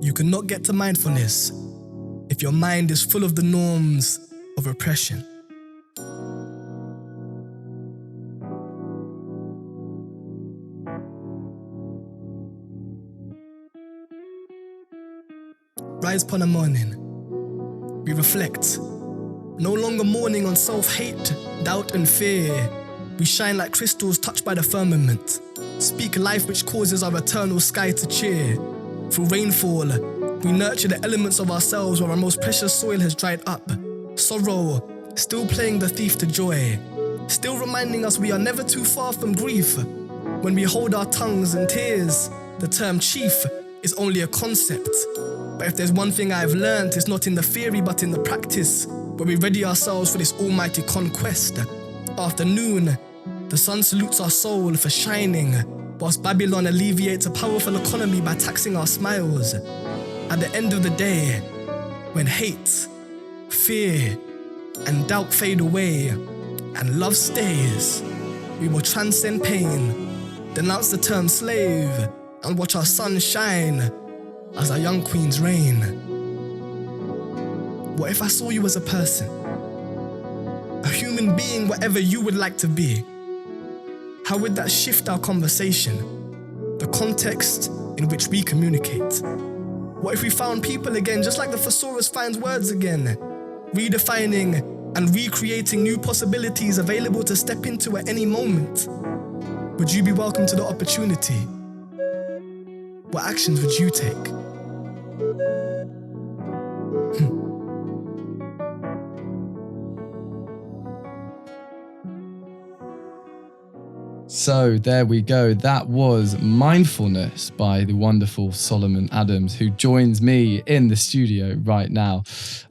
You cannot get to mindfulness if your mind is full of the norms of oppression. Rise upon a morning, we reflect, no longer mourning on self-hate, doubt and fear. We shine like crystals touched by the firmament, speak life which causes our eternal sky to cheer. Through rainfall, we nurture the elements of ourselves where our most precious soil has dried up. Sorrow, still playing the thief to joy, still reminding us we are never too far from grief. When we hold our tongues in tears, the term chief is only a concept. But if there's one thing I've learned, it's not in the theory but in the practice, where we ready ourselves for this almighty conquest. Afternoon, the sun salutes our soul for shining, whilst Babylon alleviates a powerful economy by taxing our smiles. At the end of the day, when hate, fear, and doubt fade away, and love stays, we will transcend pain, denounce the term slave, and watch our sun shine as our young queens reign. What if I saw you as a person? A human being, whatever you would like to be. How would that shift our conversation? The context in which we communicate. What if we found people again, just like the thesaurus finds words again, redefining and recreating new possibilities available to step into at any moment? Would you be welcome to the opportunity? What actions would you take? So there we go. That was Mindfullness by the wonderful Solomon Adams, who joins me in the studio right now.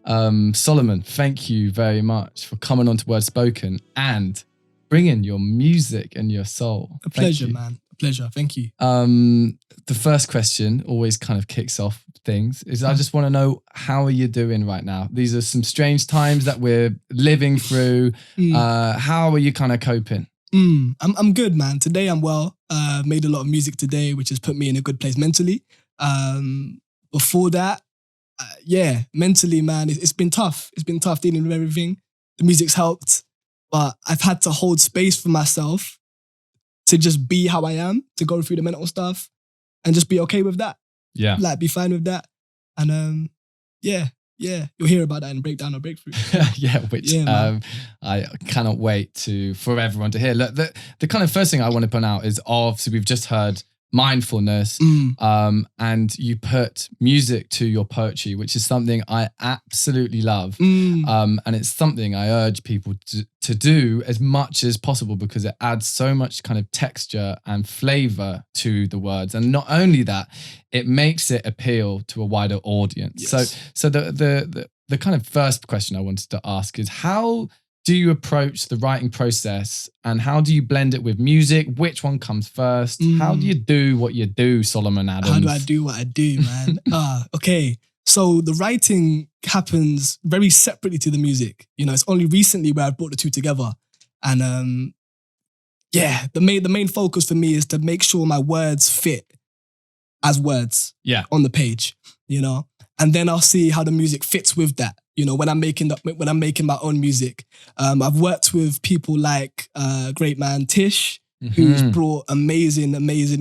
Solomon, thank you very much for coming on to Word Spoken and bringing your music and your soul. A pleasure, man. A pleasure. Thank you. The first question always kind of kicks off things is I just want to know, how are you doing right now? These are some strange times that we're living through. How are you kind of coping? I'm good, man. Today I'm well. Made a lot of music today, which has put me in a good place mentally. Before that, mentally, man, it's been tough. It's been tough dealing with everything. The music's helped, but I've had to hold space for myself to just be how I am, to go through the mental stuff and just be okay with that. Yeah. Like, be fine with that. And you'll hear about that in Breakdown or Breakthrough. I cannot wait for everyone to hear. Look, the kind of first thing I want to point out is, obviously we've just heard Mindfullness, and you put music to your poetry, which is something I absolutely love. And it's something I urge people to do as much as possible, because it adds so much kind of texture and flavor to the words. And not only that, it makes it appeal to a wider audience. Yes. So the kind of first question I wanted to ask is, how do you approach the writing process and how do you blend it with music? Which one comes first? How do you do what you do, Solomon Adams? How do I do what I do, man? Okay. So the writing happens very separately to the music. You know, it's only recently where I brought the two together. And the main focus for me is to make sure my words fit as words on the page, you know? And then I'll see how the music fits with that. You know, when I'm making my own music, I've worked with people like great man Tish, who's brought amazing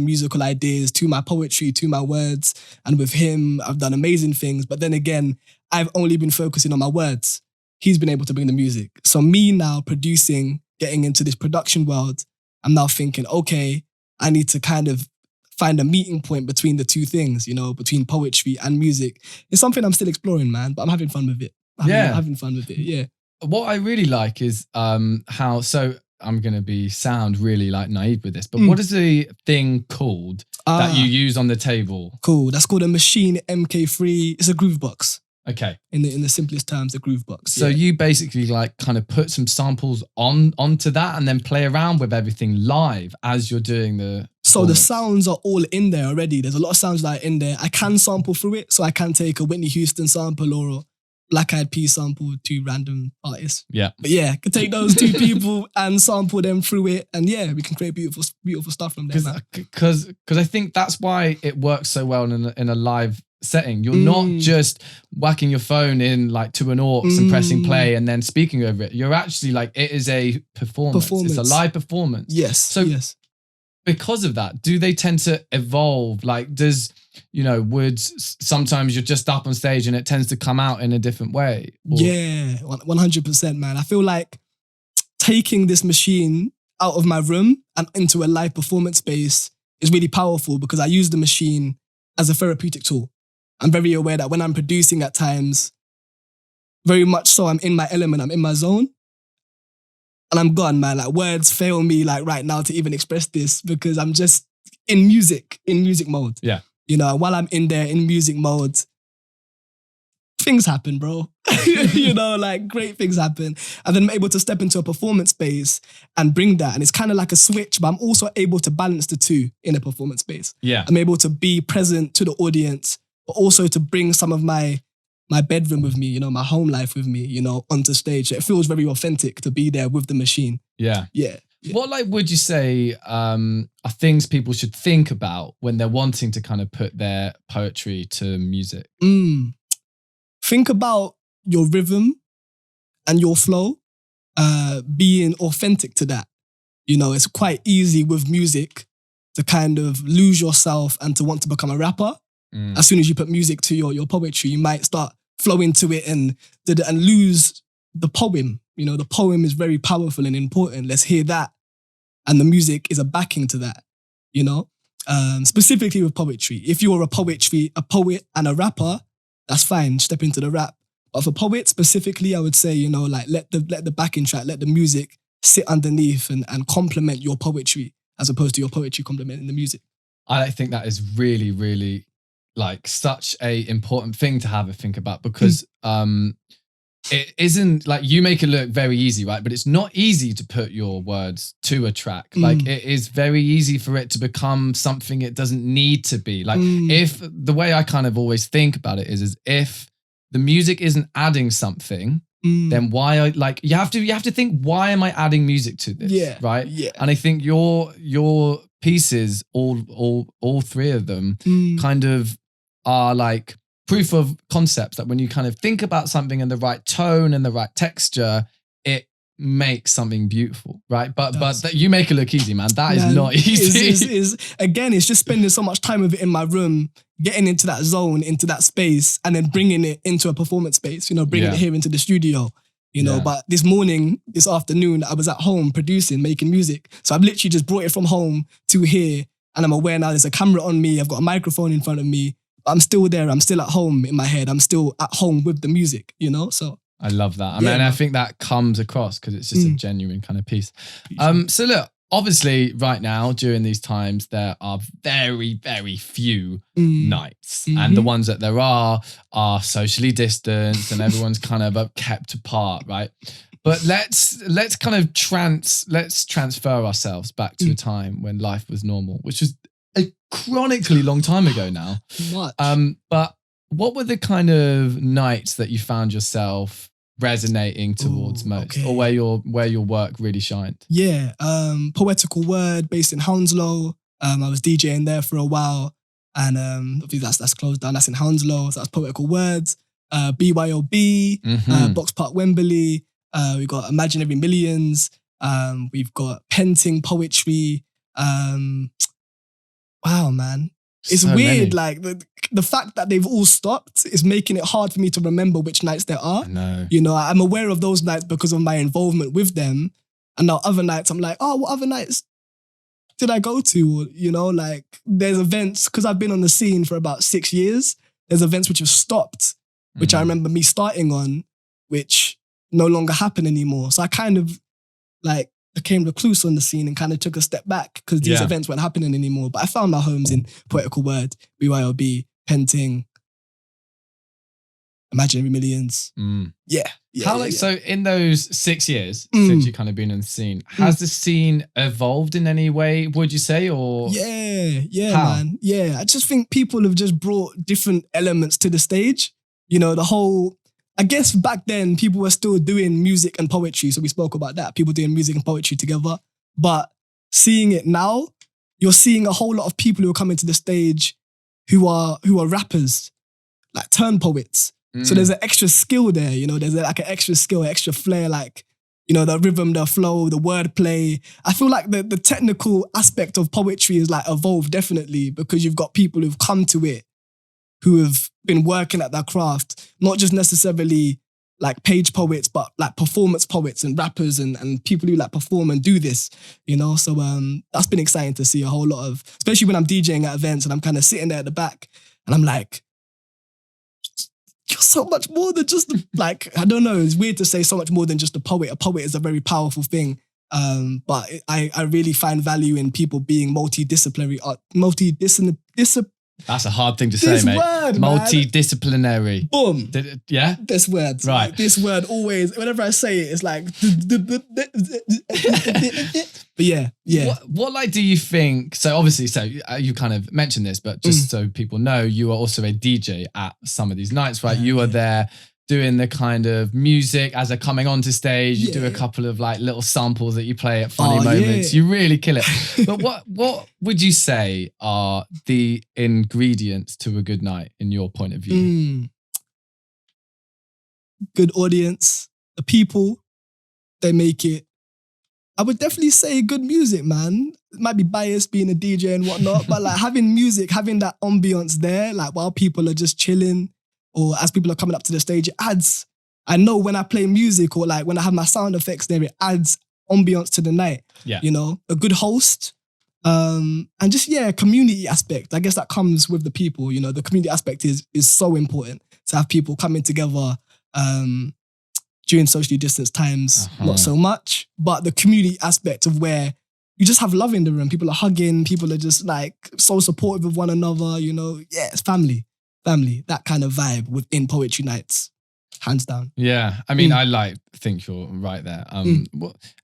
musical ideas to my poetry, to my words. And with him, I've done amazing things. But then again, I've only been focusing on my words. He's been able to bring the music. So me now producing, getting into this production world, I'm now thinking, okay, I need to kind of find a meeting point between the two things, you know, between poetry and music. It's something I'm still exploring, man, but I'm having fun with it. Having fun with it, yeah. What I really like is how, so I'm going to sound really like naive with this, but what is the thing called that you use on the table? Cool, that's called a Machine MK3. It's a groove box. Okay. In the simplest terms, a groove box. So you basically like kind of put some samples onto that and then play around with everything live as you're doing the... So the sounds are all in there already. There's a lot of sounds that are in there. I can sample through it. So I can take a Whitney Houston sample or a Black Eyed Peas sample, two random artists. Yeah. But yeah, I can take those two people and sample them through it. And yeah, we can create beautiful stuff from there. Because I think that's why it works so well in a live setting. You're not just whacking your phone in like to an aux and pressing play and then speaking over it. You're actually like, it is a performance. It's a live performance. Yes. So because of that, do they tend to evolve? Like sometimes you're just up on stage and it tends to come out in a different way? Or? Yeah, 100%, man. I feel like taking this machine out of my room and into a live performance space is really powerful because I use the machine as a therapeutic tool. I'm very aware that when I'm producing at times, very much so I'm in my element, I'm in my zone. And I'm gone, man. Like words fail me like right now to even express this because I'm just in music mode. Yeah. While I'm in there in music mode, things happen, bro. Like great things happen. And then I'm able to step into a performance space and bring that. And it's kind of like a switch, but I'm also able to balance the two in a performance space. Yeah. I'm able to be present to the audience, but also to bring some of my bedroom with me, my home life with me, onto stage. It feels very authentic to be there with the machine. Yeah. Yeah. What would you say are things people should think about when they're wanting to kind of put their poetry to music? Think about your rhythm and your flow, being authentic to that. It's quite easy with music to kind of lose yourself and to want to become a rapper. As soon as you put music to your poetry, you might start flowing to it and lose the poem. The poem is very powerful and important. Let's hear that. And the music is a backing to that, specifically with poetry. If you're a poet and a rapper, that's fine, step into the rap. But for poet specifically, I would say, like let the backing track, let the music sit underneath and complement your poetry as opposed to your poetry complementing the music. I think that is really, really like such a important thing to have a think about because it isn't like you make it look very easy, right? But it's not easy to put your words to a track. Like it is very easy for it to become something it doesn't need to be. Like if the way I kind of always think about it is if the music isn't adding something, then why you have to think, why am I adding music to this? Yeah. Right. Yeah. And I think your pieces, all three of them kind of are like proof of concepts that when you kind of think about something in the right tone and the right texture, it makes something beautiful, right? But that you make it look easy, man. That is not easy. Again, it's just spending so much time with it in my room, getting into that zone, into that space, and then bringing it into a performance space, bringing it here into the studio, But this afternoon, I was at home producing, making music. So I've literally just brought it from home to here, and I'm aware now there's a camera on me, I've got a microphone in front of me, I'm still there. I'm still at home in my head. I'm still at home with the music, So I love that. I think that comes across because it's just a genuine kind of piece. So look, obviously right now during these times, there are very, very few nights. And the ones that there are socially distanced and everyone's kind of kept apart, right? But let's kind of transfer ourselves back to a time when life was normal, which was a chronically long time ago now. Much. But what were the kind of nights that you found yourself resonating towards most, or where your work really shined? Yeah, Poetical Word based in Hounslow. I was DJing there for a while, and obviously that's closed down. That's in Hounslow. So that's Poetical Words. BYOB, Box Park Wembley. We've got Imaginary Millions. We've got Penting Poetry. Wow, man. It's so weird, like the fact that they've all stopped is making it hard for me to remember which nights there are. I know. I'm aware of those nights because of my involvement with them. And now other nights I'm like, what other nights did I go to? Like there's events, because I've been on the scene for about 6 years, there's events which have stopped, which I remember me starting on, which no longer happen anymore. So I kind of like became recluse on the scene and kind of took a step back because these events weren't happening anymore. But I found my homes in Poetical Word, BYOB, Penting, Imaginary Millions. Yeah. So in those 6 years since you've kind of been in the scene, has the scene evolved in any way, would you say? Or man. Yeah. I just think people have just brought different elements to the stage. I guess back then people were still doing music and poetry. So we spoke about that. People doing music and poetry together. But seeing it now, you're seeing a whole lot of people who are coming to the stage who are rappers. like turn poets. So there's an extra skill there, you know, there's like an extra skill, extra flair, like, you know, the rhythm, the flow, the wordplay. I feel like the technical aspect of poetry is like evolved definitely because you've got people who've come to it, who have been working at their craft, not just necessarily like page poets, but like performance poets and rappers and people who like perform and do this, you know? So that's been exciting to see a whole lot of, especially when I'm DJing at events and I'm kind of sitting there at the back and I'm like, you're so much more than just like, I don't know, it's weird to say so much more than just a poet. A poet is a very powerful thing. But I really find value in people being multidisciplinary, That's a hard thing to say, mate. Word, multidisciplinary. Boom. Yeah? This word. Right. This word always, whenever I say it, it's like... But yeah. What like do you think, so obviously, so you kind of mentioned this, but just so people know, you are also a DJ at some of these nights, right? You are there doing the kind of music as they're coming onto stage. You do a couple of like little samples that you play at funny moments. You really kill it. But what would you say are the ingredients to a good night in your point of view? Good audience, the people, they make it. I would definitely say good music, man. It might be biased being a DJ and whatnot, but like having music, having that ambience there, like while people are just chilling or as people are coming up to the stage, it adds, I know when I play music or like when I have my sound effects there, it adds ambience to the night. Yeah. You know, a good host, and just, community aspect. I guess that comes with the people, you know, the community aspect is so important to have people coming together, during socially distanced times, not so much, but the community aspect of where you just have love in the room. People are hugging, people are just like so supportive of one another, you know. Yeah, it's family, that kind of vibe within poetry nights, hands down. Yeah, I mean, I think you're right there.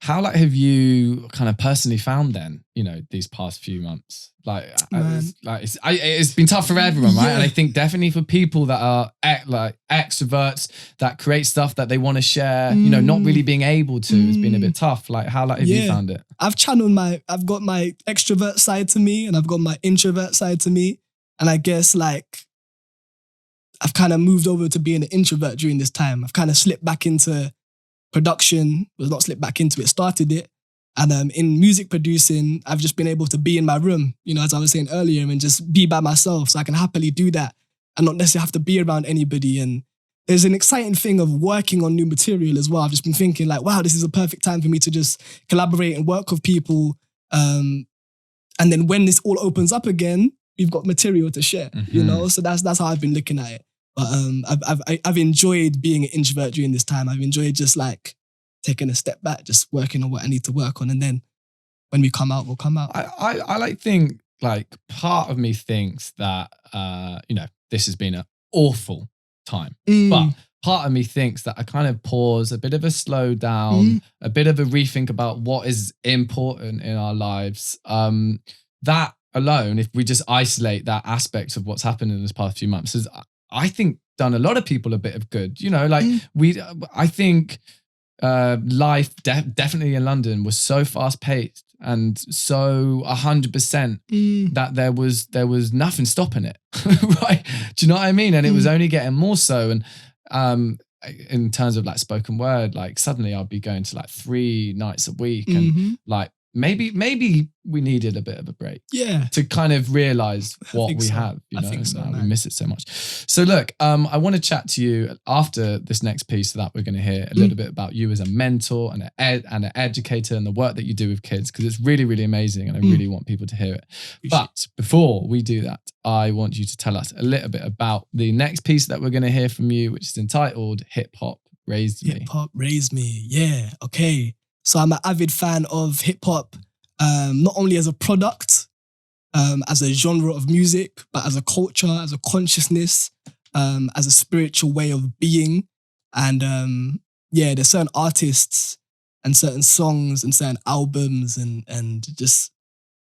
How have you kind of personally found then, you know, these past few months? It's been tough for everyone, right? And I think definitely for people that are like extroverts that create stuff that they want to share, you know, not really being able to, it's been a bit tough. Like how have you found it? I've got my extrovert side to me and I've got my introvert side to me. And I guess like I've kind of moved over to being an introvert during this time. I've kind of slipped back into production, well, not slipped back into it, started it. And in music producing, I've just been able to be in my room, you know, as I was saying earlier, and just be by myself. So I can happily do that and not necessarily have to be around anybody. And there's an exciting thing of working on new material as well. I've just been thinking like, wow, this is a perfect time for me to just collaborate and work with people. And then when this all opens up again, we've got material to share, you know? So that's how I've been looking at it. But I've enjoyed being an introvert during this time. I've enjoyed just like taking a step back, just working on what I need to work on. And then when we come out, we'll come out. I think part of me thinks that, you know, this has been an awful time, but part of me thinks that I kind of pause, a bit of a slow down, a bit of a rethink about what is important in our lives. That alone, if we just isolate that aspect of what's happened in this past few months, has, I think, done a lot of people a bit of good. You know, like I think life definitely in London was so fast paced and so 100% that there was nothing stopping it. Right? Do you know what I mean? And it was only getting more so. And in terms of like spoken word, like suddenly I'll be going to like 3 nights a week and like maybe we needed a bit of a break. Yeah. To kind of realize what we have. You know, we miss it so much. So look, I want to chat to you after this next piece that we're going to hear a little bit about you as a mentor and an educator and the work that you do with kids, because it's really, really amazing and I really want people to hear it. But before we do that, I want you to tell us a little bit about the next piece that we're going to hear from you, which is entitled Hip Hop Raised Me. Hip Hop Raised Me. Yeah. Okay. So I'm an avid fan of hip hop, not only as a product, as a genre of music, but as a culture, as a consciousness, as a spiritual way of being. And there's certain artists and certain songs and certain albums and just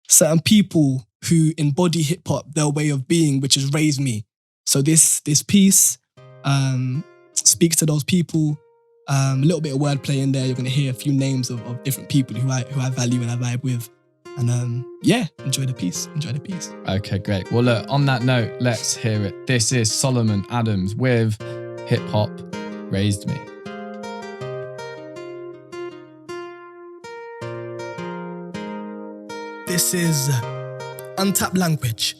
certain people who embody hip hop, their way of being, which has raised me. So this piece speaks to those people. A little bit of wordplay in there. You're going to hear a few names of different people who I value and I vibe with. And yeah, enjoy the piece. Enjoy the piece. Okay, great. Well, look, on that note, let's hear it. This is Solomon Adams with Hip Hop Raised Me. This is Untapped Language.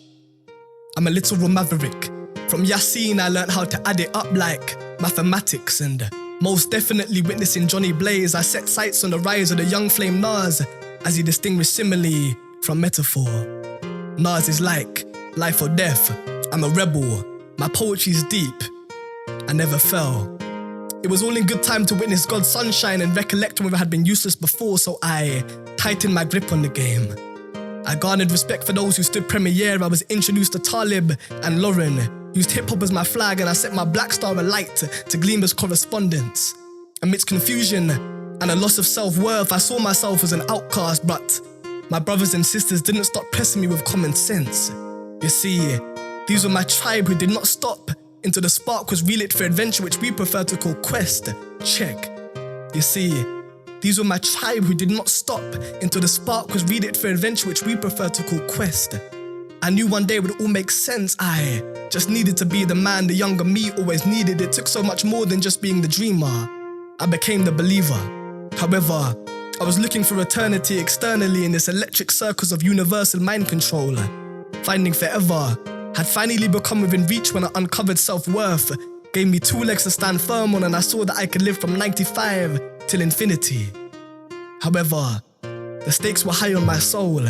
I'm a literal maverick. From Yassine, I learned how to add it up like mathematics, and most definitely witnessing Johnny Blaze, I set sights on the rise of the young flame Nas as he distinguished simile from metaphor. Nas is like life or death. I'm a rebel. My poetry's deep. I never fell. It was all in good time to witness God's sunshine and recollect when I had been useless before, so I tightened my grip on the game. I garnered respect for those who stood premiere. I was introduced to Talib and Lauren, used hip-hop as my flag, and I set my black star alight to gleam as correspondence. Amidst confusion and a loss of self-worth, I saw myself as an outcast, but my brothers and sisters didn't stop pressing me with common sense. You see, these were my tribe who did not stop until the spark was relit for adventure, which we prefer to call quest. Check. You see, these were my tribe who did not stop until the spark was relit for adventure, which we prefer to call quest. I knew one day it would all make sense. I just needed to be the man the younger me always needed. It took so much more than just being the dreamer. I became the believer. However, I was looking for eternity externally in this electric circles of universal mind control. Finding forever had finally become within reach when I uncovered self-worth, gave me 2 legs to stand firm on, and I saw that I could live from 95 till infinity. However, the stakes were high on my soul.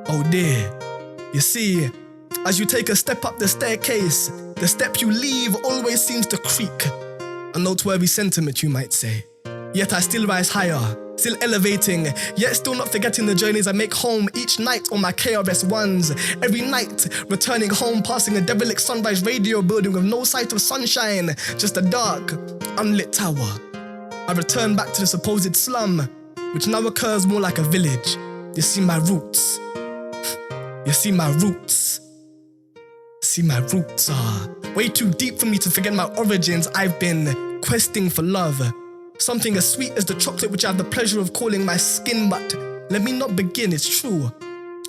Oh dear. You see, as you take a step up the staircase, the step you leave always seems to creak. A noteworthy sentiment, you might say. Yet I still rise higher, still elevating, yet still not forgetting the journeys I make home each night on my KRS-Ones. Every night, returning home, passing a derelict sunrise radio building with no sight of sunshine, just a dark, unlit tower. I return back to the supposed slum, which now occurs more like a village. You see my roots. You see my roots. See, my roots are way too deep for me to forget my origins. I've been questing for love. Something as sweet as the chocolate which I have the pleasure of calling my skin, but let me not begin, it's true.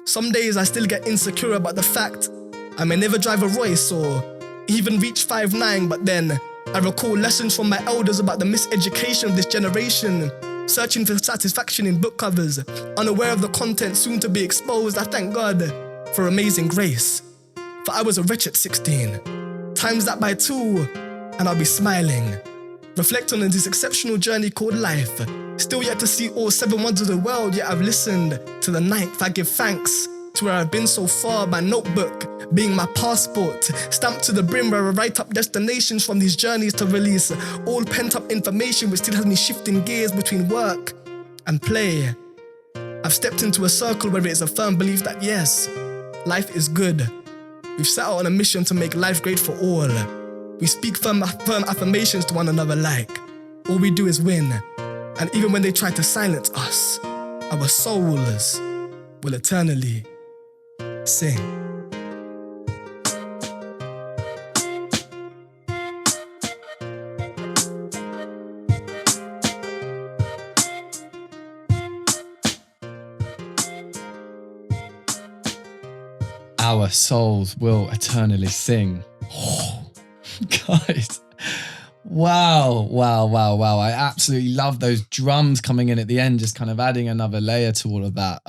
Some days I still get insecure about the fact I may never drive a Royce or even reach 5'9", but then I recall lessons from my elders about the miseducation of this generation, searching for satisfaction in book covers, unaware of the content soon to be exposed. I thank God for amazing grace, for I was a wretched 16. Times that by 2, and I'll be smiling. Reflect on this exceptional journey called life. Still yet to see all 7 wonders of the world, yet I've listened to the 9th. I give thanks to where I've been so far, my notebook being my passport, stamped to the brim where I write up destinations from these journeys to release all pent-up information which still has me shifting gears between work and play. I've stepped into a circle where it is a firm belief that yes, life is good. We've set out on a mission to make life great for all. We speak firm affirmations to one another like, all we do is win. And even when they try to silence us, our souls will eternally sing. Our souls will eternally sing. Guys, wow. I absolutely love those drums coming in at the end, just kind of adding another layer to all of that.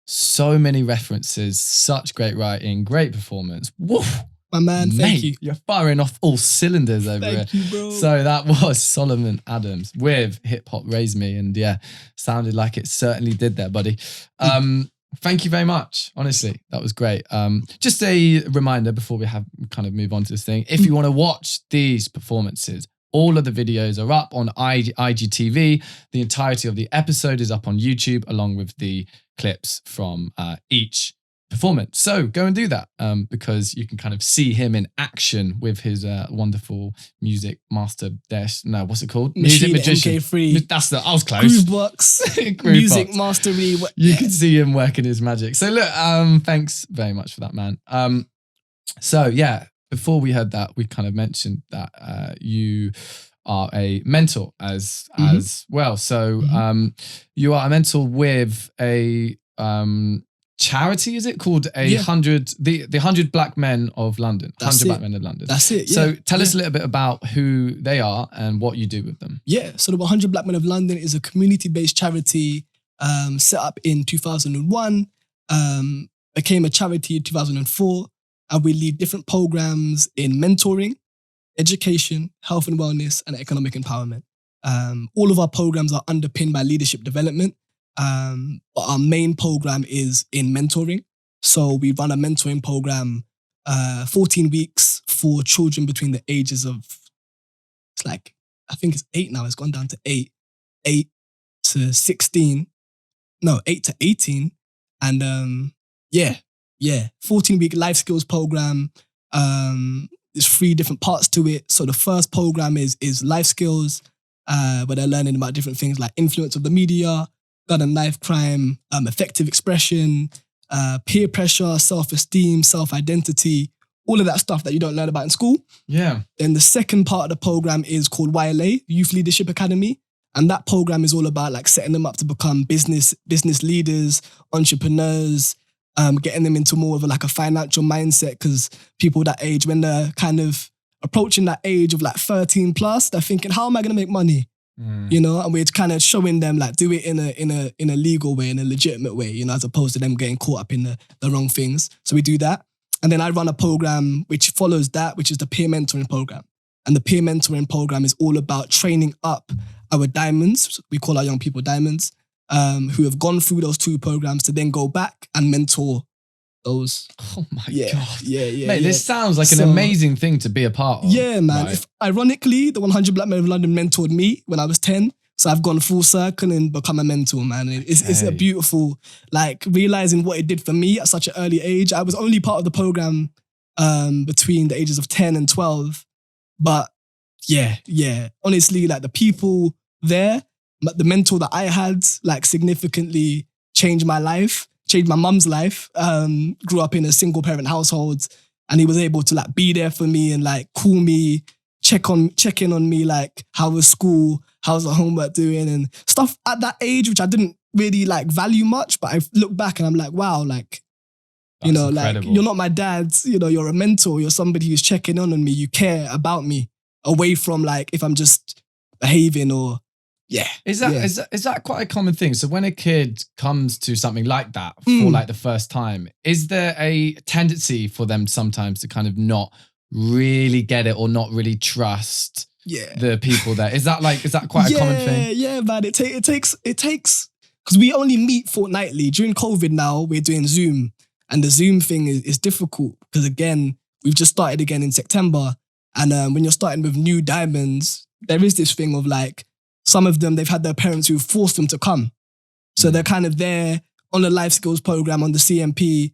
So many references, such great writing, great performance. Woof. My man, thank you. You're firing off all cylinders over Thank here. you, bro. So that was Solomon Adams with Hip Hop Raised Me. And yeah, sounded like it certainly did there, buddy. Thank you very much. Honestly, that was great. Just a reminder before we kind of move on to this thing. If you want to watch these performances, all of the videos are up on IGTV. The entirety of the episode is up on YouTube, along with the clips from each performance. So go and do that because you can kind of see him in action with his wonderful music master what's it called? Machine Music magician. MK3. I was close. Groovebox. Music mastery. You can see him working his magic. So look, thanks very much for that, man. So yeah, before we heard that, we kind of mentioned that you are a mentor as well. So you are a mentor with a charity, is it called the 100 Black Men of London? 100 Black Men of London. That's it. So tell us a little bit about who they are and what you do with them. Yeah, so the 100 Black Men of London is a community-based charity set up in 2001, became a charity in 2004, and we lead different programs in mentoring, education, health and wellness, and economic empowerment. All of our programs are underpinned by leadership development, but our main program is in mentoring. So we run a mentoring program, 14 weeks for children between the ages of, I think it's 8 now, it's gone down to 8 to 16, no, 8 to 18. And 14-week life skills program. There's 3 different parts to it. So the first program is life skills, where they're learning about different things like influence of the media, gun and knife crime, effective expression, peer pressure, self-esteem, self-identity, all of that stuff that you don't learn about in school. Yeah. Then the second part of the program is called YLA, Youth Leadership Academy. And that program is all about like setting them up to become business leaders, entrepreneurs, getting them into more of a financial mindset, because people that age, when they're kind of approaching that age of like 13 plus, they're thinking, how am I going to make money? You know, and we're kind of showing them like do it in a legal way, in a legitimate way, you know, as opposed to them getting caught up in the wrong things. So we do that. And then I run a program which follows that, which is the peer mentoring program. And the peer mentoring program is all about training up our diamonds. We call our young people diamonds, who have gone through those 2 programs to then go back and mentor those. Oh my God. Yeah. Mate, this sounds like an amazing thing to be a part of. Yeah, man. Right? Ironically, the 100 Black Men of London mentored me when I was 10. So I've gone full circle and become a mentor, man. It's a beautiful, like, realizing what it did for me at such an early age. I was only part of the program between the ages of 10 and 12. But yeah. Honestly, like the people there, the mentor that I had, like significantly changed my life, changed my mum's life. Grew up in a single parent household, and he was able to like be there for me and like call me, check in on me, like how was school, how's the homework doing and stuff at that age, which I didn't really like value much. But I look back and I'm like, wow, like, you know, incredible. Like you're not my dad, you know, you're a mentor, you're somebody who's checking on me, you care about me, away from like if I'm just behaving or Is that quite a common thing? So when a kid comes to something like that for like the first time, is there a tendency for them sometimes to kind of not really get it or not really trust the people there? Is that quite a common thing? Yeah, man. It takes because we only meet fortnightly. During COVID now, we're doing Zoom, and the Zoom thing is difficult because again, we've just started again in September, and when you're starting with new diamonds, there is this thing of like, some of them, they've had their parents who forced them to come. So they're kind of there on the life skills program, on the CMP,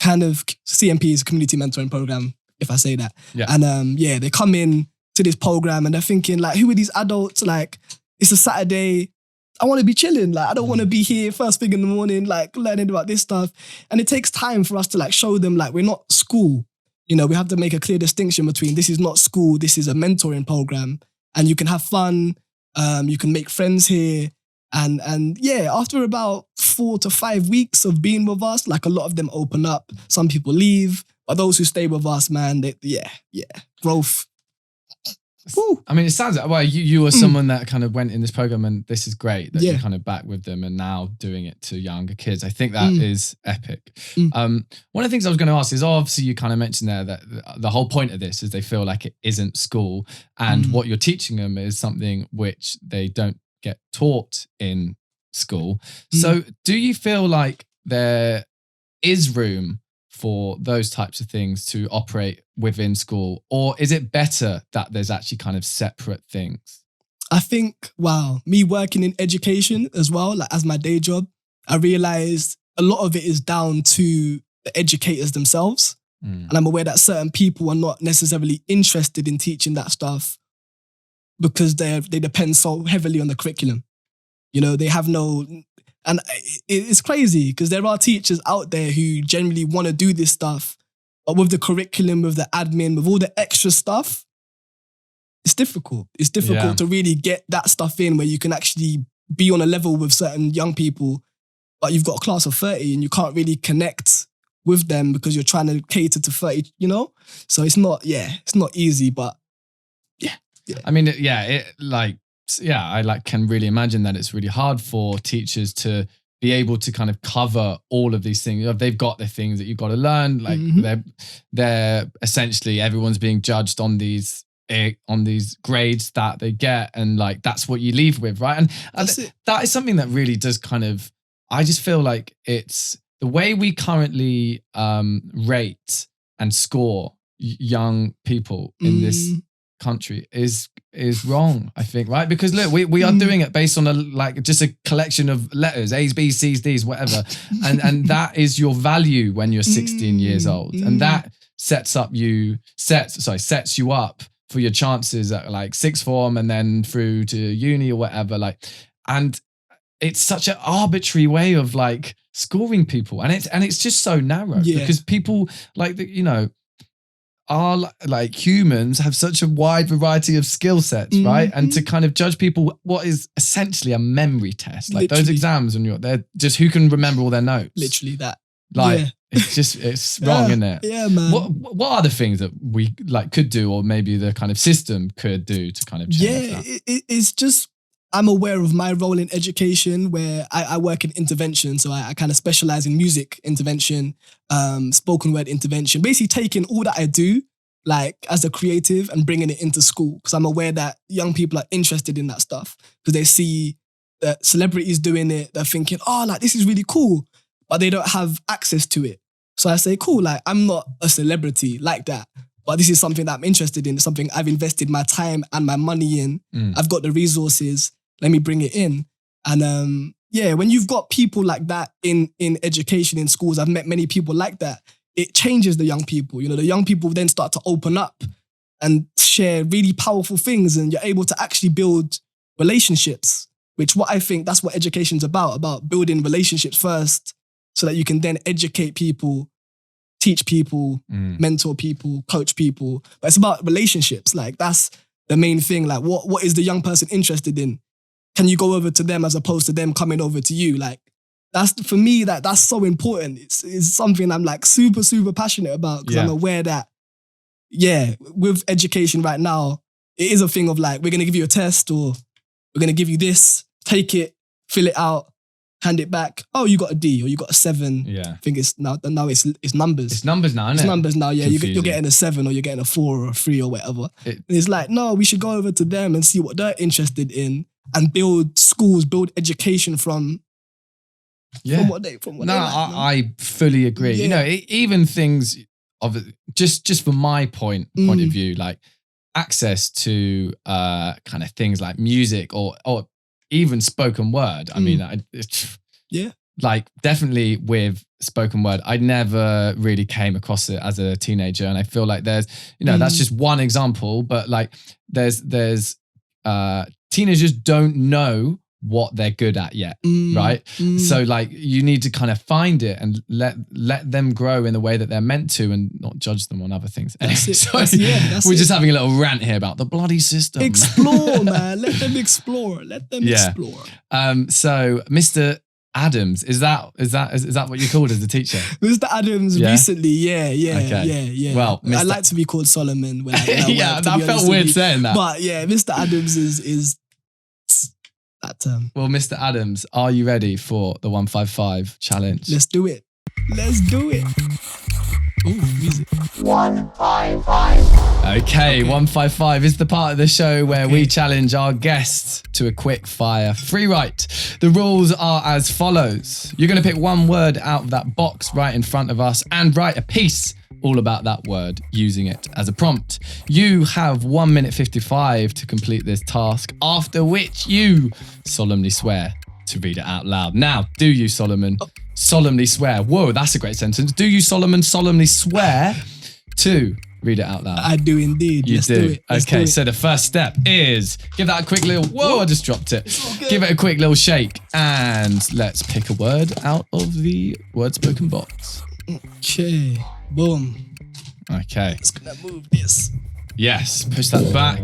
CMP is a community mentoring program, if I say that. Yeah. And they come in to this program and they're thinking like, who are these adults? Like, it's a Saturday. I want to be chilling. Like, I don't want to be here first thing in the morning, like learning about this stuff. And it takes time for us to like show them like, we're not school. You know, we have to make a clear distinction between this is not school, this is a mentoring program. And you can have fun. You can make friends here. And after about 4 to 5 weeks of being with us, like a lot of them open up. Some people leave, but those who stay with us, man, growth. Woo. I mean, it sounds like, well, you were someone that kind of went in this program and this is great that you're kind of back with them and now doing it to younger kids. I think that is epic. One of the things I was going to ask is obviously you kind of mentioned there that the whole point of this is they feel like it isn't school and what you're teaching them is something which they don't get taught in school. So do you feel like there is room for those types of things to operate within school? Or is it better that there's actually kind of separate things? I think, me working in education as well, like as my day job, I realized a lot of it is down to the educators themselves. And I'm aware that certain people are not necessarily interested in teaching that stuff because they depend so heavily on the curriculum. You know, they have no... And it's crazy because there are teachers out there who generally want to do this stuff, but with the curriculum, with the admin, with all the extra stuff, it's difficult. It's difficult to really get that stuff in where you can actually be on a level with certain young people but you've got a class of 30 and you can't really connect with them because you're trying to cater to 30, you know? So it's not easy, but yeah. I mean, I can really imagine that it's really hard for teachers to be able to kind of cover all of these things. They've got the things that you've got to learn. Like they're essentially, everyone's being judged on these grades that they get, and like that's what you leave with, right? And that is something that really does kind of, I just feel like it's the way we currently rate and score young people in this country is wrong, I think, right? Because look, we are doing it based on just a collection of letters, A's, B's, C's, D's, whatever, and that is your value when you're 16 years old, and that sets you up for your chances at like sixth form and then through to uni or whatever, like, and it's such an arbitrary way of like scoring people, and it's just so narrow because people like are like humans have such a wide variety of skill sets, right? And to kind of judge people, what is essentially a memory test, like those exams when they're just who can remember all their notes, literally that. Like it's wrong, isn't it? Yeah, man. What are the things that we like could do, or maybe the kind of system could do to kind of change that? It's just, I'm aware of my role in education where I work in intervention. So I kind of specialize in music intervention, spoken word intervention, basically taking all that I do like as a creative and bringing it into school. Because I'm aware that young people are interested in that stuff because they see that celebrities doing it. They're thinking, oh, like this is really cool, but they don't have access to it. So I say, cool, like I'm not a celebrity like that, but this is something that I'm interested in. It's something I've invested my time and my money in. I've got the resources. Let me bring it in. And when you've got people like that in education, in schools, I've met many people like that, it changes the young people. You know, the young people then start to open up and share really powerful things, and you're able to actually build relationships, which what I think that's what education's about building relationships first so that you can then educate people, teach people, mentor people, coach people. But it's about relationships. Like that's the main thing. Like what is the young person interested in? Can you go over to them as opposed to them coming over to you? Like that's, for me, that's so important. It's something I'm like super, super passionate about because I'm aware that, with education right now, it is a thing of like, we're going to give you a test or we're going to give you this, take it, fill it out, hand it back. Oh, you got a D or you got a 7. Yeah. I think it's now it's numbers. It's numbers now, isn't it? It's numbers now, yeah. You're getting a 7 or you're getting a 4 or a 3 or whatever. And it's like, no, we should go over to them and see what they're interested in and build schools, build education from what they like. I fully agree. Yeah. You know, even things of just from my point of view, like access to kind of things like music or even spoken word. I mean, like definitely with spoken word, I never really came across it as a teenager, and I feel like there's, that's just one example, but like there's teenagers don't know what they're good at yet, right? So like you need to kind of find it and let them grow in the way that they're meant to, and not judge them on other things. That's it. We're just having a little rant here about the bloody system. Explore, man. Let them explore. Explore. So Mr. Adams, is that what you called as the teacher? Mr. Adams recently, yeah. Well, I like to be called Solomon when I that felt weird saying that. But yeah, Mr. Adams is that term. Well, Mr. Adams, are you ready for the 155 challenge? Let's do it. Ooh, music. 155. Okay, 155 is the part of the show where we challenge our guests to a quick fire free write. The rules are as follows. You're going to pick one word out of that box right in front of us and write a piece all about that word using it as a prompt. You have 1 minute 55 to complete this task, after which you solemnly swear to read it out loud. Now, do you, Solomon, solemnly swear? Whoa, that's a great sentence. Do you, Solomon, solemnly swear to read it out loud? I do indeed. You Let's do. do it. Okay, so the first step is give that a quick little, whoa, I just dropped it. Give it a quick little shake and let's pick a word out of the word spoken box. Okay, boom. Okay. It's gonna move this. Yes, push that back.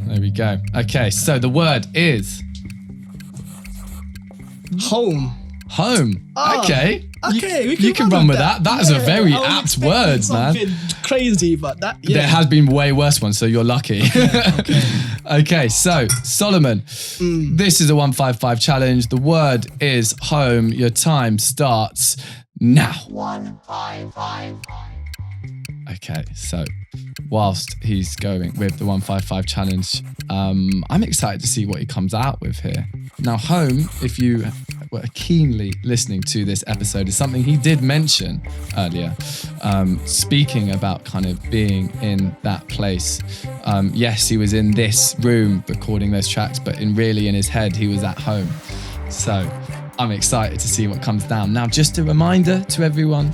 There we go. Okay, so the word is home. Home. Ah, okay. Okay, You can run with that. That is a very I was apt expecting word, man. something crazy, but that, yeah. There has been way worse ones, so you're lucky. Okay, so Solomon, this is a 155 challenge. The word is home. Your time starts now. 155. Okay, so whilst he's going with the 155 challenge, I'm excited to see what he comes out with here. Now, home, if you were keenly listening to this episode, is something he did mention earlier, speaking about kind of being in that place. Yes, he was in this room recording those tracks, but really in his head, he was at home. So I'm excited to see what comes down. Now, just a reminder to everyone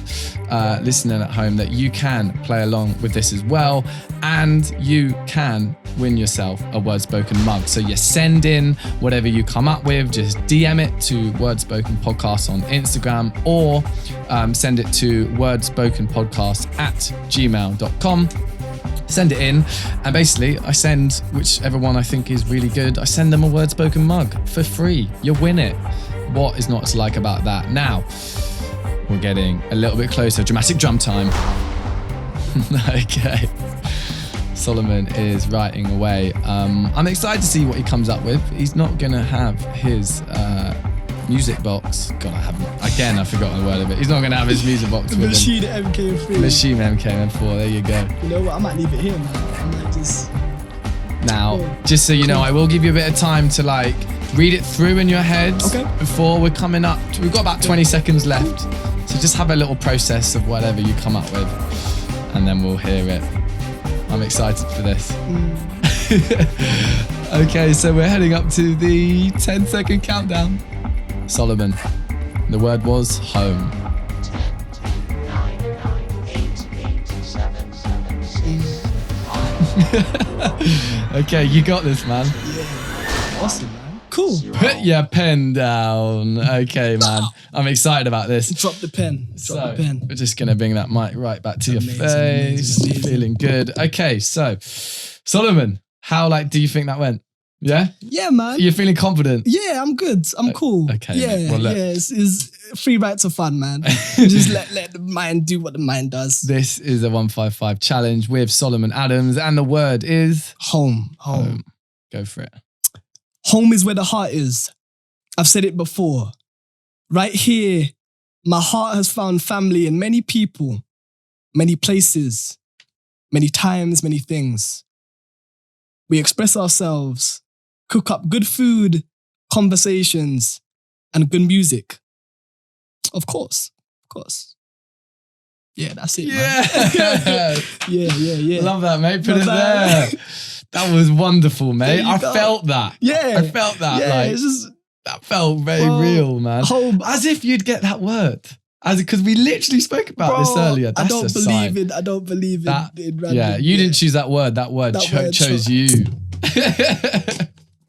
listening at home that you can play along with this as well, and you can win yourself a Word Spoken mug. So you send in whatever you come up with, just DM it to Word Spoken Podcast on Instagram, or send it to wordspokenpodcast@gmail.com. Send it in, and basically I send whichever one I think is really good, I send them a Word Spoken mug for free. You win it. What is not to like about that? Now, we're getting a little bit closer. Dramatic drum time. Okay. Solomon is writing away. I'm excited to see what he comes up with. He's not going to have his music box. God, I forgot the word of it. He's not going to have his music box with him. Machine MK3. Machine MK4, there you go. You know what? I might leave it here, man. I might just... Now, just so you know, I will give you a bit of time to like read it through in your head before we're coming up. We've got about 20 seconds left. So just have a little process of whatever you come up with, and then we'll hear it. I'm excited for this. Okay, so we're heading up to the 10-second countdown. Solomon, the word was home. 10, 9, 8, 7, 6. Okay, you got this, man. Yeah. Awesome, man. Cool. Put your pen down. Okay, man. I'm excited about this. Drop the pen. Drop the pen. We're just going to bring that mic right back to your face. Amazing. Feeling good. Okay, so Solomon, how do you think that went? Yeah? Yeah, man. You're feeling confident? Yeah, I'm good. I'm cool. Okay. Yeah, well, it's free rights of fun, man. Just let the mind do what the mind does. This is a 155 challenge with Solomon Adams, and the word is home. Go for it. Home is where the heart is. I've said it before. Right here, my heart has found family in many people, many places, many times, many things. We express ourselves, cook up good food, conversations, and good music. Of course. Yeah, that's it, man. Yeah. Love that, mate. Put it there. That was wonderful, mate. I felt that. Yeah. I felt that. Yeah, it's just... That felt very real, man. As if you'd get that word. Because we literally spoke about this earlier. That's I don't believe in random. Yeah, you didn't choose that word. That word chose you.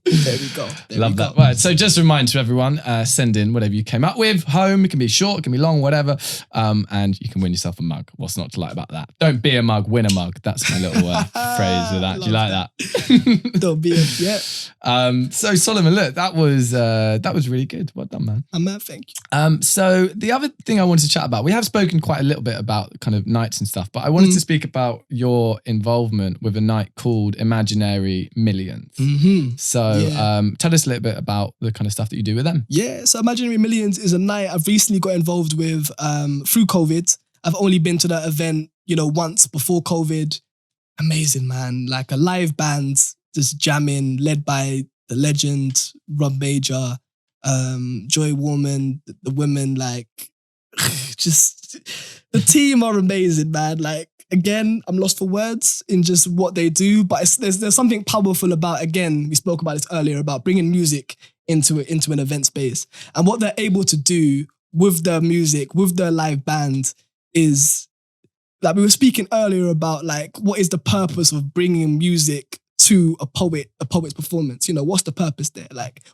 There we go. Love that. Right, so just a reminder to everyone, send in whatever you came up with. Home, it can be short, it can be long, whatever. And you can win yourself a mug. What's not to like about that? Don't be a mug, win a mug. That's my little phrase of that. Do you like that? Don't be a, yeah. So Solomon, look, that was really good. Well done, man. Man, thank you. So the other thing I wanted to chat about, we have spoken quite a little bit about kind of nights and stuff, but I wanted to speak about your involvement with a night called Imaginary Millions. Mm-hmm. So tell us a little bit about the kind of stuff that you do with them. Yeah, so Imaginary Millions is a night I've recently got involved with through COVID. I've only been to that event, once before COVID. Amazing, man. Like a live band just jamming, led by the legend, Rob Major, Joy Warman, the women, just the team are amazing, man. Again, I'm lost for words in just what they do, but there's something powerful about, again, we spoke about this earlier, about bringing music into an event space. And what they're able to do with their music, with their live band is, we were speaking earlier about, what is the purpose of bringing music to a poet's performance? What's the purpose there?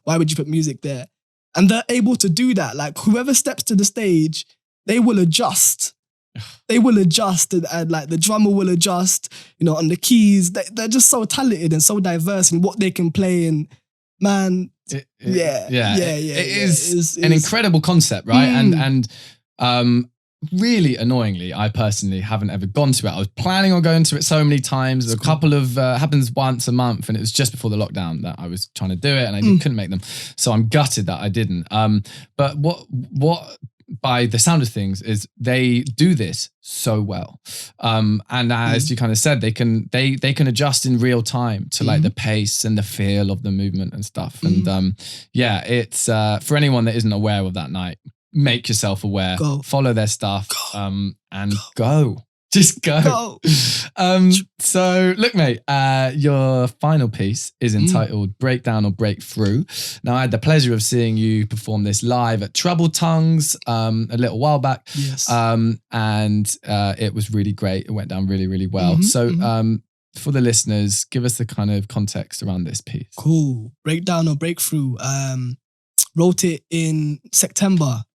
Why would you put music there? And they're able to do that. Whoever steps to the stage, they will adjust. They will adjust, and the drummer will adjust, on the keys. They're just so talented and so diverse in what they can play. And man, It is an incredible concept, right? And really annoyingly, I personally haven't ever gone to it. I was planning on going to it so many times. A couple of happens once a month, and it was just before the lockdown that I was trying to do it, and I couldn't make them. So I'm gutted that I didn't. But what by the sound of things is they do this so well, and as you kind of said, they can adjust in real time to like the pace and the feel of the movement and stuff. And it's for anyone that isn't aware of that night, make yourself aware, follow their stuff, and go. Just go. So look, mate, your final piece is entitled Breakdown or Breakthrough. Now, I had the pleasure of seeing you perform this live at Troubled Tongues a little while back. Yes. And it was really great. It went down really, really well. So for the listeners, give us the kind of context around this piece. Cool. Breakdown or Breakthrough. Wrote it in September.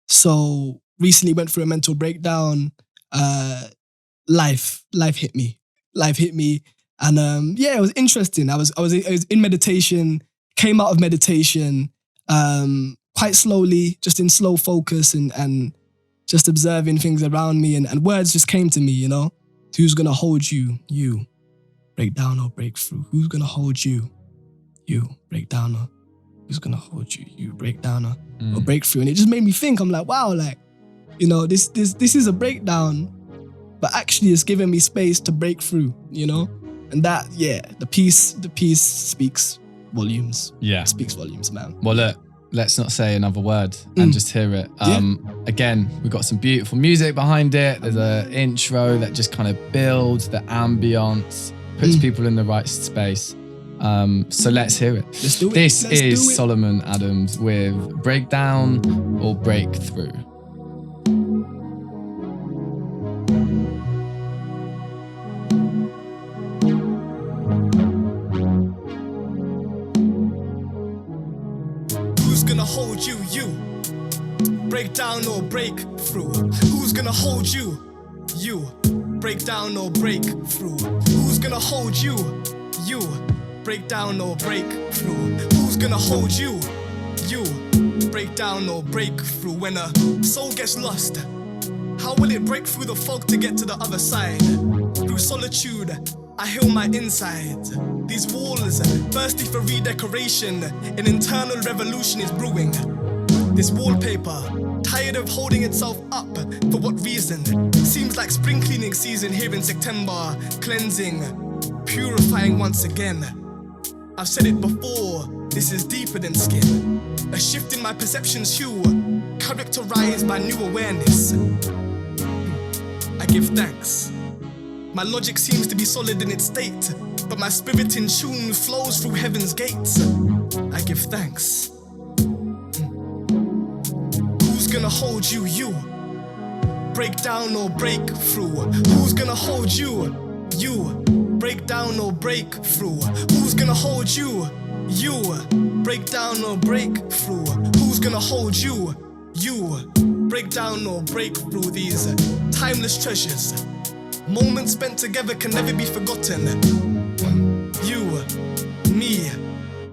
So recently went through a mental breakdown. Life hit me. And it was interesting. I was in meditation, came out of meditation quite slowly, just in slow focus and just observing things around me, and words just came to me, you know. Who's gonna hold you? You. Breakdown or breakthrough. Who's gonna hold you? You. Breakdown or who's gonna hold you? You. Breakdown or breakthrough. And it just made me think, I'm like, wow, like, you know, this is a breakdown, but actually it's given me space to break through, you know? And that, the piece speaks volumes. Yeah. It speaks volumes, man. Well, look, let's not say another word and just hear it. Again, we've got some beautiful music behind it. There's an intro that just kind of builds the ambience, puts people in the right space. So let's hear it. Let's do it. This is Solomon Adams with Breakdown or Breakthrough. Who's gonna hold you? You. Breakdown or breakthrough. Who's gonna hold you? You. Breakdown or breakthrough. Who's gonna hold you? You. Breakdown or breakthrough. Who's gonna hold you? You. Breakdown or breakthrough. When a soul gets lost, how will it break through the fog to get to the other side? Through solitude, I heal my insides. These walls, thirsty for redecoration, an internal revolution is brewing. This wallpaper, tired of holding itself up, for what reason? Seems like spring cleaning season here in September, cleansing, purifying once again. I've said it before, this is deeper than skin. A shift in my perception's hue, characterized by new awareness. I give thanks. My logic seems to be solid in its state, but my spirit in tune flows through heaven's gates. I give thanks. Who's gonna hold you? You. Breakdown or breakthrough. Who's gonna hold you? You. Breakdown or breakthrough. Who's gonna hold you? You. Breakdown or breakthrough. Who's gonna hold you? You. Breakdown or breakthrough. These timeless treasures, moments spent together can never be forgotten. You, me,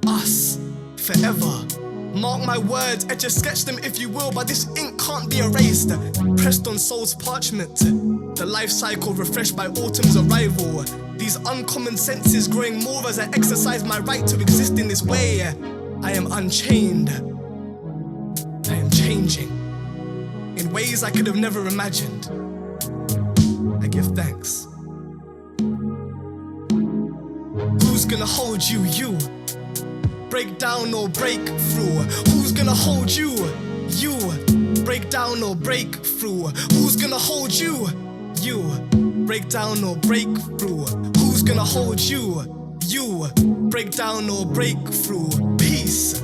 us, forever. Mark my words, etch or sketch them if you will, but this ink can't be erased. Pressed on soul's parchment, the life cycle refreshed by autumn's arrival. These uncommon senses growing more as I exercise my right to exist in this way. I am unchained. I am changing in ways I could have never imagined. I give thanks. Who's gonna hold you? You. Breakdown or breakthrough. Who's gonna hold you? You. Breakdown or breakthrough. Who's gonna hold you? You. Breakdown or breakthrough. Who's gonna hold you? You. Breakdown or breakthrough. Peace.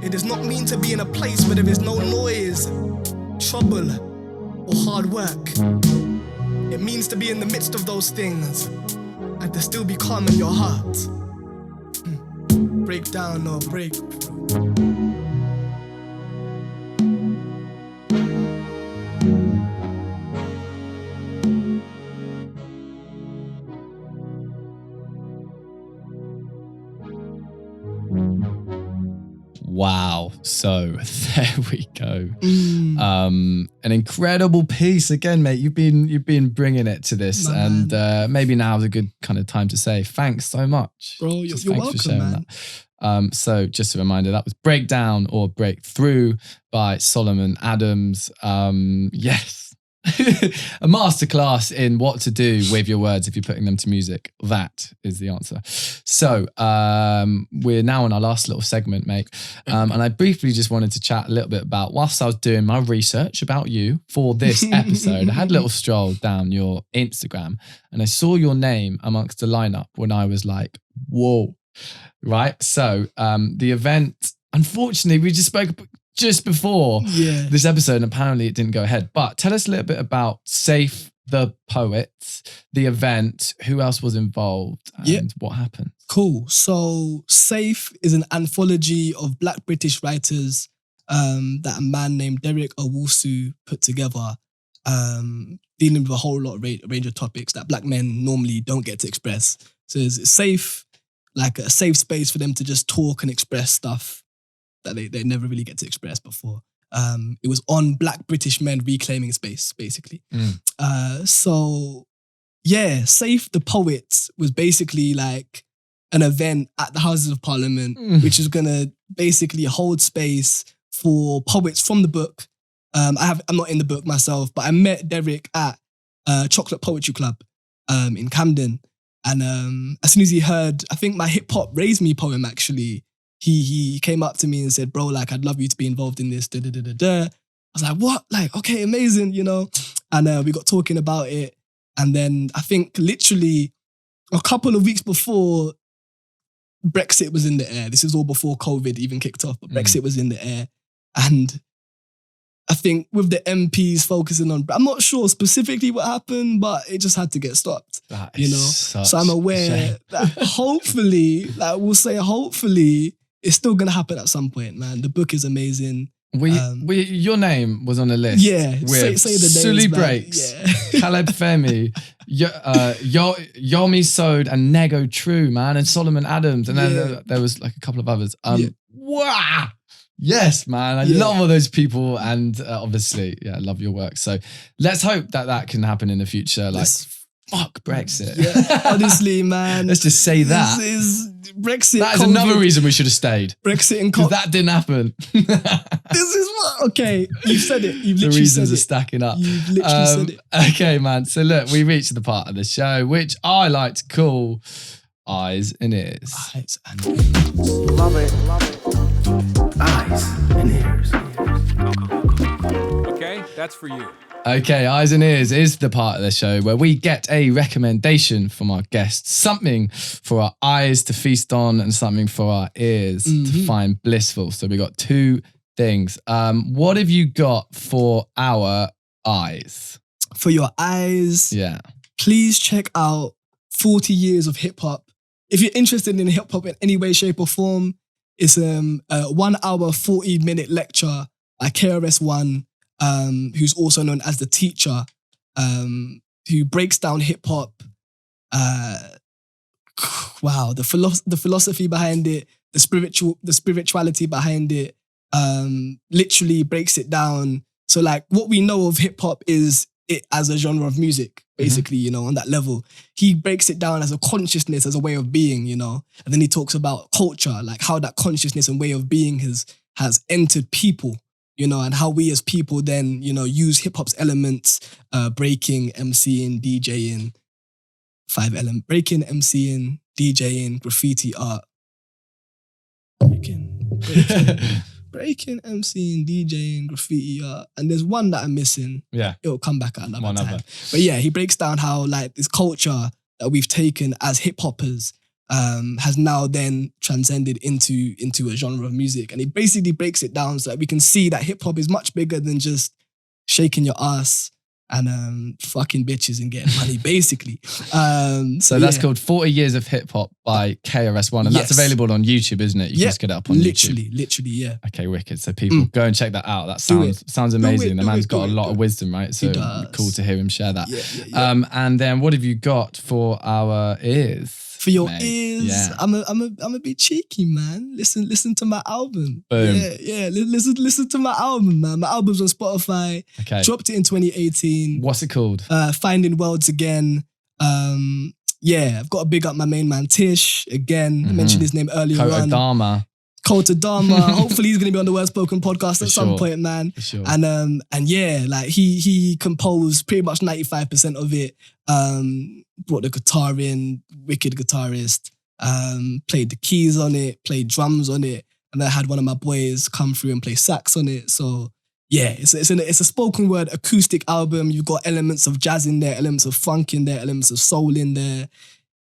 It does not mean to be in a place where there is no noise, trouble, or hard work. It means to be in the midst of those things and to still be calm in your heart. Breakdown or breakthrough. Wow. So there we go. An incredible piece again, mate. You've been bringing it to this, and maybe now is a good kind of time to say thanks so much, bro. You're welcome, man. So just a reminder, that was Breakdown or Breakthrough by Solomon Adams. Yes. A masterclass in what to do with your words if you're putting them to music. That is the answer. So we're now on our last little segment, mate. And I briefly just wanted to chat a little bit about, whilst I was doing my research about you for this episode, I had a little stroll down your Instagram and I saw your name amongst the lineup when I was like, whoa. Right. So the event, unfortunately, we just spoke just before this episode, and apparently it didn't go ahead. But tell us a little bit about Safe the Poet, the event, who else was involved, and what happened. Cool. So Safe is an anthology of Black British writers that a man named Derek Owusu put together, dealing with a whole lot of range of topics that Black men normally don't get to express. So it's safe, like a safe space for them to just talk and express stuff that they never really get to express before. It was on Black British men reclaiming space, basically. So Safe the Poet was basically like an event at the Houses of Parliament, which is gonna basically hold space for poets from the book. I'm not in the book myself, but I met Derek at Chocolate Poetry Club in Camden. And as soon as he heard, I think my hip hop Raise Me poem, actually, he came up to me and said, bro, like, I'd love you to be involved in this. I was like, what? Like, okay, amazing, you know? And we got talking about it. And then I think literally a couple of weeks before, Brexit was in the air. This is all before COVID even kicked off, but Brexit was in the air. And I think with the MPs focusing on, I'm not sure specifically what happened, but it just had to get stopped, you know? So I'm aware that hopefully, like we'll say hopefully, it's still going to happen at some point, man. The book is amazing. Your name was on the list. Yeah, with say the names, Sully man. Breaks, Caleb Femi, Yomi Sode, and Nego True, man, and Solomon Adams, and then there was like a couple of others. Wow. Yes, man. I love all those people, and obviously, I love your work. So let's hope that can happen in the future. Like, fuck Brexit. Yeah, honestly, man. Let's just say that. Brexit. That is COVID, another reason we should have stayed. Brexit and COVID. That didn't happen. This is what, okay, you've said it. You've literally the reasons said are stacking up. You've literally said it. Okay, man. So look, we reached the part of the show which I like to call Eyes and Ears. Eyes and Ears. Love it. Eyes and Ears. Okay, that's for you. Okay, Eyes and Ears is the part of the show where we get a recommendation from our guests, something for our eyes to feast on and something for our ears to find blissful. So we got two things. What have you got for our eyes? For your eyes, please check out 40 Years of Hip Hop. If you're interested in hip hop in any way, shape or form, it's a 1 hour, 40-minute lecture by KRS-One, who's also known as The Teacher, who breaks down hip hop. Wow, the philosophy behind it, the spirituality behind it, literally breaks it down. So like what we know of hip hop is it as a genre of music, basically, you know, on that level. He breaks it down as a consciousness, as a way of being, you know. And then he talks about culture, like how that consciousness and way of being has entered people, you know, and how we as people then, you know, use hip hop's elements, breaking, MCing, DJing, breaking, MCing, DJing, graffiti art. Breaking, MCing, DJing, graffiti art. And there's one that I'm missing. Yeah. It'll come back at another time. But yeah, he breaks down how like this culture that we've taken as hip hoppers has now then transcended into a genre of music. And he basically breaks it down so that we can see that hip hop is much bigger than just shaking your ass and fucking bitches and getting money, basically. So that's called 40 Years of Hip Hop by KRS-One, and that's available on YouTube, isn't it? You can just get it up on YouTube. Literally, yeah. Okay, wicked. So people go and check that out. That sounds amazing. The man's got a lot of wisdom, right? So cool to hear him share that. Yeah. And then what have you got for our ears? for your Mate, ears. yeah. I'm a bit cheeky, man. Listen to my album. Boom. Yeah. Listen to my album, man. My album's on Spotify. Okay. Dropped it in 2018. What's it called? Finding Worlds Again. I've got to big up my main man Tish again. I mentioned his name earlier on. Kota Dharma. Hopefully he's gonna be on the Well Spoken podcast at some point, man. For sure. And like he composed pretty much 95% of it. Brought the guitar in, wicked guitarist. Played the keys on it, played drums on it, and then I had one of my boys come through and play sax on it. So yeah, it's a spoken word acoustic album. You've got elements of jazz in there, elements of funk in there, elements of soul in there.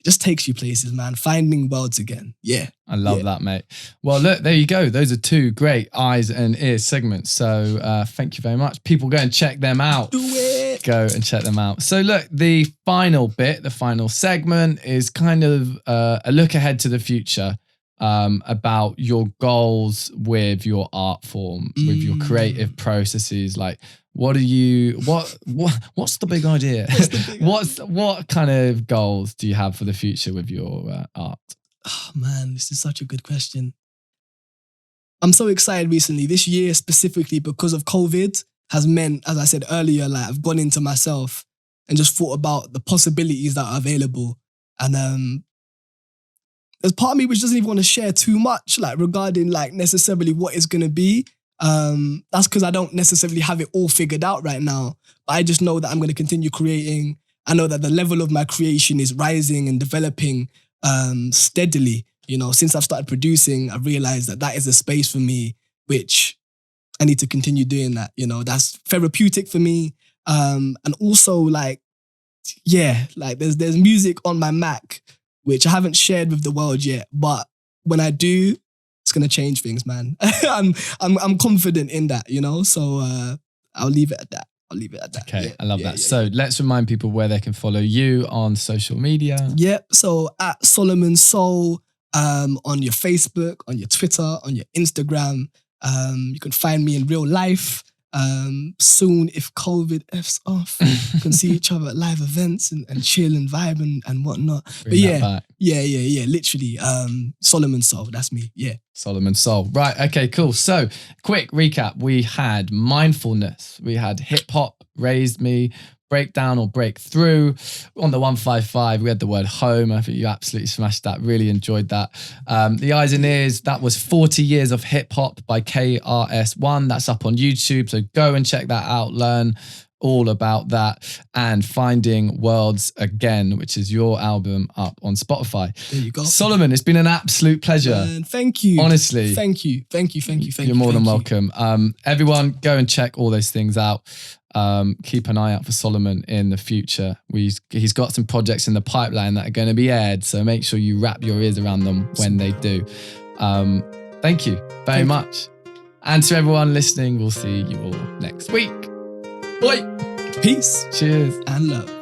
Just takes you places, man. Finding Worlds Again. Yeah. I love that, mate. Well, look, there you go. Those are 2 great eyes and ears segments. So thank you very much. People, go and check them out. Do it. Go and check them out. So look, the final bit, the final segment is kind of a look ahead to the future about your goals with your art form, with your creative processes. Like, what's the big idea? What kind of goals do you have for the future with your art? Oh man, this is such a good question. I'm so excited recently. This year specifically, because of COVID, has meant, as I said earlier, like I've gone into myself and just thought about the possibilities that are available. And there's part of me which doesn't even want to share too much, like regarding like necessarily what it's gonna be. That's because I don't necessarily have it all figured out right now. But I just know that I'm going to continue creating. I know that the level of my creation is rising and developing steadily. You know, since I've started producing, I've realized that is a space for me, which I need to continue doing that. You know, that's therapeutic for me. And also like there's music on my Mac, which I haven't shared with the world yet. But when I do, it's gonna change things, man. I'm confident in that, you know. So I'll leave it at that. Okay, yeah, I love that. So let's remind people where they can follow you on social media. Yep. So at Solomon Soul, on your Facebook, on your Twitter, on your Instagram. You can find me in real life. Soon, if COVID F's off, you can see each other at live events and chill and vibe and whatnot. Bring that back. Yeah. Literally, Solomon Soul. That's me. Yeah. Solomon Soul. Right. Okay, cool. So quick recap. We had mindfulness. We had hip hop, raised me, breakdown or breakthrough. On the 155, we had the word home. I think you absolutely smashed that. Really enjoyed that. The Eyes and Ears, that was 40 Years of Hip Hop by KRS-One. That's up on YouTube. So go and check that out. Learn all about that. And Finding Worlds Again, which is your album, up on Spotify. There you go. Solomon, it's been an absolute pleasure. Man, thank you. Honestly. Thank you. You're more than welcome. Everyone, go and check all those things out. Keep an eye out for Solomon in the future. He's got some projects in the pipeline that are going to be aired, so make sure you wrap your ears around them when they do. Thank you very much. And to everyone listening, we'll see you all next week. Bye. Peace. Cheers. And love.